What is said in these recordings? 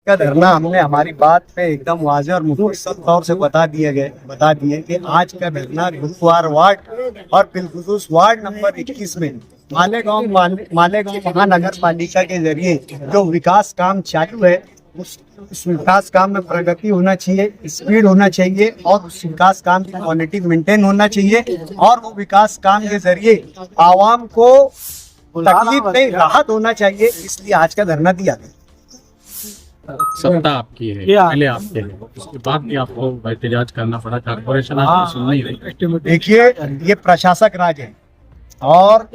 का धरना हमने हमारी बात पे एकदम वाज़ेह और मुफस्सल तौर से बता दिए कि आज का धरना गुरुद्वार वार्ड और बिलखुसूस वार्ड नंबर 21 में मालेगांव महानगर पालिका के जरिए जो विकास काम चालू है उस विकास काम में प्रगति होना चाहिए, स्पीड होना चाहिए और उस विकास काम की क्वालिटी मेंटेन होना चाहिए और वो विकास काम के जरिए आवाम को तकलीफ में राहत होना चाहिए, इसलिए आज का धरना दिया गया। सत्ता आपकी है, पहले आपके है, उसके बाद भी आपको एहतजाज करना पड़ा, कॉर्पोरेशन आपकी सुन नहीं रही। देखिए, ये प्रशासक राज है और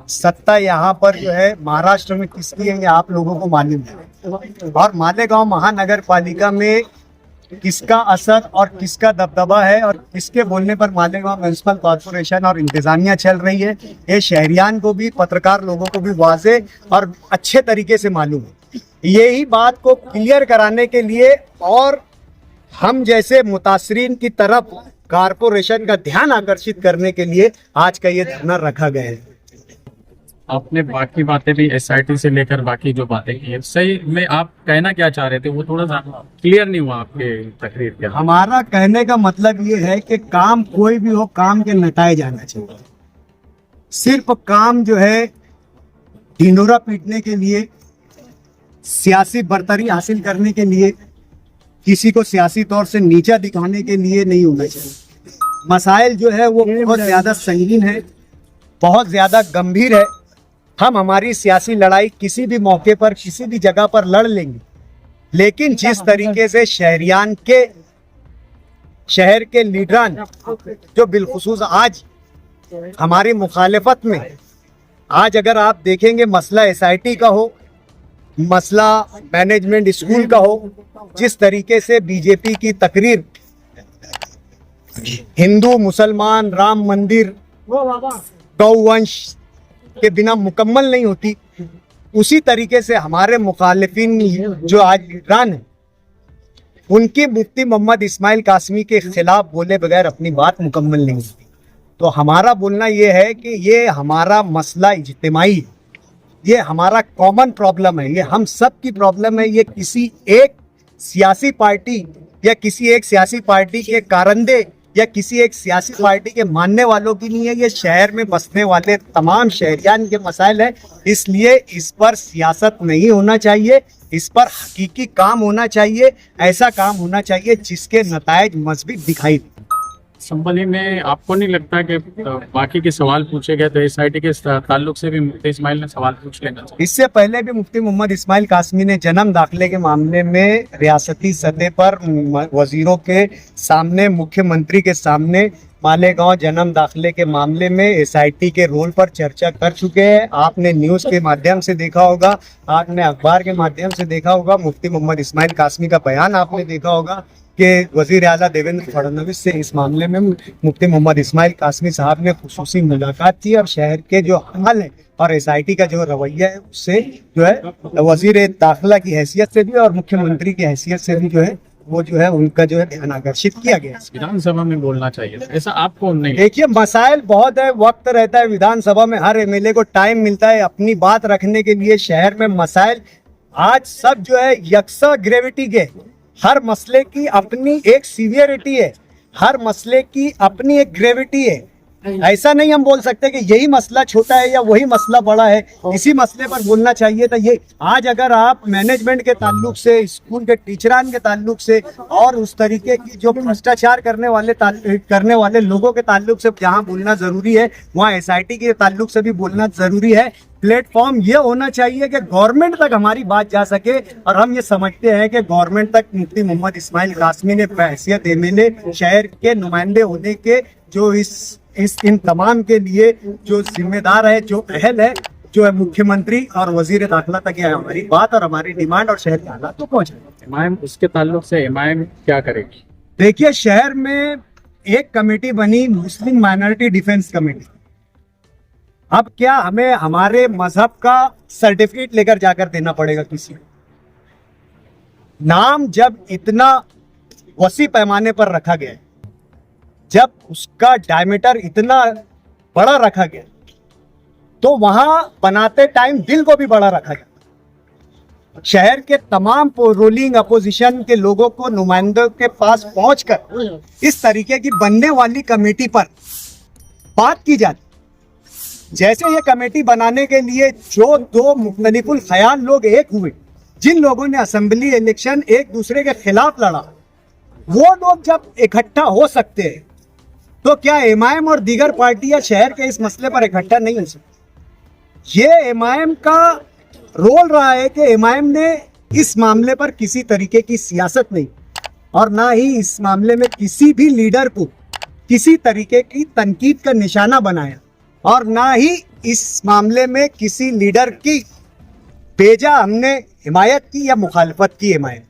सत्ता यहाँ पर जो है महाराष्ट्र में किसकी है ये आप लोगों को मालूम है और मालेगांव महानगर पालिका में किसका असर और किसका दबदबा है और किसके बोलने पर मालेगांव म्युनिसिपल कॉर्पोरेशन और इंतजामिया चल रही है, ये शहरियान को भी, पत्रकार लोगों को भी वाजे और अच्छे तरीके से मालूम है। यही बात को क्लियर कराने के लिए और हम जैसे मुतासरीन की तरफ कॉर्पोरेशन का ध्यान आकर्षित करने के लिए आज का ये धरना रखा गया है। आपने बाकी बातें भी एसआईटी से लेकर बाकी जो बातें की है, सही में आप कहना क्या चाह रहे थे वो थोड़ा सा क्लियर नहीं हुआ आपके तकरीर के। हमारा कहने का मतलब ये है कि काम कोई भी हो, काम के नटाए जाना चाहिए। सिर्फ काम जो है ढिंढोरा पीटने के लिए, सियासी बर्तरी हासिल करने के लिए, किसी को सियासी तौर से नीचा दिखाने के लिए नहीं होना चाहिए। मसाइल जो है वो बहुत ज्यादा संगीन है, बहुत ज्यादा गंभीर है। हम हमारी सियासी लड़ाई किसी भी मौके पर, किसी भी जगह पर लड़ लेंगे, लेकिन जिस तरीके से शहर के लीडरान जो बिलखुसूस आज हमारी मुखालिफत में, आज अगर आप देखेंगे मसला एसआईटी का हो, मसला मैनेजमेंट स्कूल का हो, जिस तरीके से बीजेपी की तकरीर हिंदू मुसलमान राम मंदिर गौवंश के बिना मुकम्मल नहीं होती, उसी तरीके से हमारे मुखालिफिन जो आज लीडरान है उनकी मुफ्ती मोहम्मद इस्माइल कासमी के खिलाफ बोले बगैर अपनी बात मुकम्मल नहीं होती। तो हमारा बोलना ये है कि ये हमारा मसला इज्तिमाई है, ये हमारा कॉमन प्रॉब्लम है, ये हम सब की प्रॉब्लम है। ये किसी एक सियासी पार्टी या किसी एक सियासी पार्टी के कारंदे या किसी एक सियासी पार्टी के मानने वालों की नहीं है, ये शहर में बसने वाले तमाम शहरियान के मसाइल है। इसलिए इस पर सियासत नहीं होना चाहिए, इस पर हकीकी काम होना चाहिए, ऐसा काम होना चाहिए जिसके नतायज मज़बूत दिखाई दे। संबली में आपको नहीं लगता कि बाकी के सवाल पूछे गए तो एसआईटी के ताल्लुक से भी मुफ्ती इस्माइल ने सवाल पूछ लेना चाहिए? इससे पहले भी मुफ्ती मोहम्मद इस्माइल कासमी ने जन्म दाखिले के मामले में रियासती सतह पर वजीरों के सामने, मुख्यमंत्री के सामने मालेगांव जन्म दाखिले के मामले में एसआईटी के रोल पर चर्चा कर चुके हैं। आपने न्यूज़ के माध्यम से देखा होगा, आपने अखबार के माध्यम से देखा होगा, मुफ्ती मोहम्मद इस्माइल कासमी का बयान आपने देखा होगा कि वज़ीर आज़ा देवेंद्र फडणवीस से इस मामले में मुफ्ती मोहम्मद इस्माइल कासमी साहब ने खुसूसी मुलाकात की और शहर के जो हाल है और एसआईटी का जो रवैया है उससे जो है वज़ीर दाखिला की हैसियत से भी और मुख्यमंत्री की हैसियत से भी जो है वो जो है उनका जो है ध्यान आकर्षित किया गया। विधानसभा में बोलना चाहिए, ऐसा आपको नहीं? देखिए, मसाइल बहुत है, वक्त रहता है, विधानसभा में हर एमएलए को टाइम मिलता है अपनी बात रखने के लिए। शहर में मसाइल आज सब जो है यकसा ग्रेविटी के, हर मसले की अपनी एक सीवियरिटी है, हर मसले की अपनी एक ग्रेविटी है। ऐसा नहीं हम बोल सकते कि यही मसला छोटा है या वही मसला बड़ा है, इसी मसले पर बोलना चाहिए था। ये आज अगर आप मैनेजमेंट के ताल्लुक से, स्कूल के टीचरान के ताल्लुक से और उस तरीके की जो भ्रष्टाचार करने वाले लोगों के ताल्लुक से जहाँ बोलना जरूरी है, वहाँ एसआईटी के ताल्लुक से भी बोलना जरूरी है। प्लेटफॉर्म ये होना चाहिए कि गवर्नमेंट तक हमारी बात जा सके और हम ये समझते हैं कि गवर्नमेंट तक मुफ्ती मोहम्मद इस्माइल कासमी ने हैसियत एमएलए शहर के नुमाइंदे होने के जो इन तमाम के लिए जो जिम्मेदार है, जो अहल है, जो है मुख्यमंत्री और वजीर दाखिला तक है हमारी बात और हमारी डिमांड और शहर के हालात तो पहुंचे। एमआईएम उसके ताल्लुक से एमआईएम क्या करेगी? देखिए, शहर में एक कमेटी बनी, मुस्लिम माइनॉरिटी डिफेंस कमेटी। अब क्या हमें हमारे मजहब का सर्टिफिकेट लेकर जाकर देना पड़ेगा किसी को? नाम जब इतना वसी पैमाने पर रखा गया, जब उसका डायमीटर इतना बड़ा रखा गया, तो वहां बनाते टाइम दिल को भी बड़ा रखा गया। शहर के तमाम रूलिंग अपोजिशन के लोगों को नुमाइंदों के पास पहुंचकर इस तरीके की बनने वाली कमेटी पर बात की जाती। जैसे ये कमेटी बनाने के लिए जो दो मुख्तलिफुल ख्याल लोग एक हुए, जिन लोगों ने असेंबली इलेक्शन एक दूसरे के खिलाफ लड़ा, वो लोग जब इकट्ठा हो सकते हैं तो क्या एमआईएम और दीगर पार्टियां शहर के इस मसले पर इकट्ठा नहीं हो सकती? ये एमआईएम का रोल रहा है कि एमआईएम ने इस मामले पर किसी तरीके की सियासत नहीं और ना ही इस मामले में किसी भी लीडर को किसी तरीके की तनकीद का निशाना बनाया और ना ही इस मामले में किसी लीडर की बेजा हमने हिमायत की या मुखालफत की एमआईएम।